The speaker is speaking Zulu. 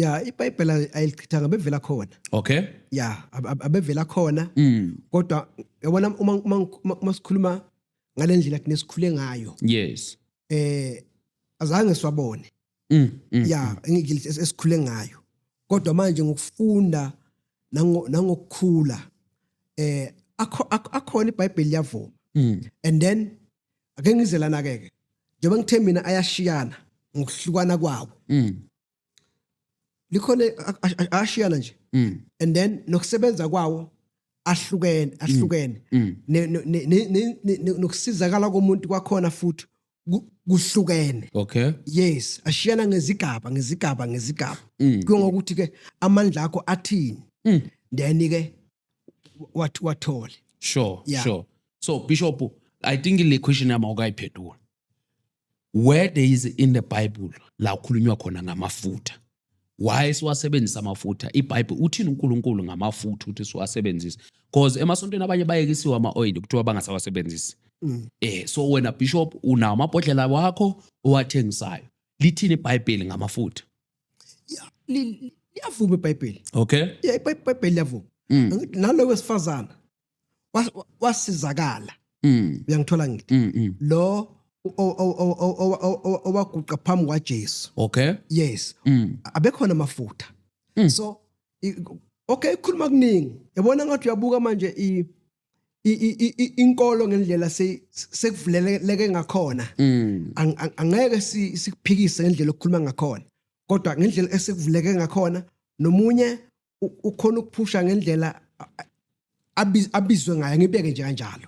Yeah, iBhayibheli ayilichithanga bevela khona. Okay. Yeah, abevela khona. Kodwa yabona uma sikhuluma ngalendlela kunesikhule ngayo. Yes. Azange siwabone. Yeah, engikile esikhule ngayo. Kodwa manje ngokufunda nangokukhula akhona iBhayibheli yavuma. And then ake ngizelana ke njengoba ngithe mina ayashiyana ngokuhlukana kwawo. Likhona ashiyana nje. And then nokusebenza kwawo ahlukene nokusizakala komuntu kwakhona futhi kuhlukene. Okay. Yes, ashiyana ngezigaba. Kuyo ngokuthi ke amandla akho athini. Then ke wathole. Sure, Yeah. sure. So Bishop, I think le question yami awukayiphendula. Where there is in the Bible la kukhulunywa khona ngamafutha. Why siwasebenzisa amafutha? iBhayibheli uthini uNkulunkulu ngamafutha uthi siwasebenzise? Because emasontweni abanye bayekisiwa ama-oil kuthiwa bangasawasebenzisi. So wena Bishop unawo amabhodlela wakho owathengisayo. Lithini iBhayibheli ngamafutha? Yeah, liyavuma iBhayibheli. Okay. Yeah, iBhayibheli liyavuma. Nalo wesifazana wasizakala. Uyangithola ngithi. Lo owaguqa phambi kwaJesu. Okay. Yes. Abekhona amafutha. So okay ikhuluma kuningi. Yabona ngathi uyabuka manje inkolo ngendlela sekuvuleleke ngakhona. Angeke sikuphikise ngendlela okukhuluma ngakhona. Kodwa ngendlela esekuvuleke ngakhona nomunye ukhona ukuphusha ngendlela abizwe ngayo ngibeke nje kanjalo.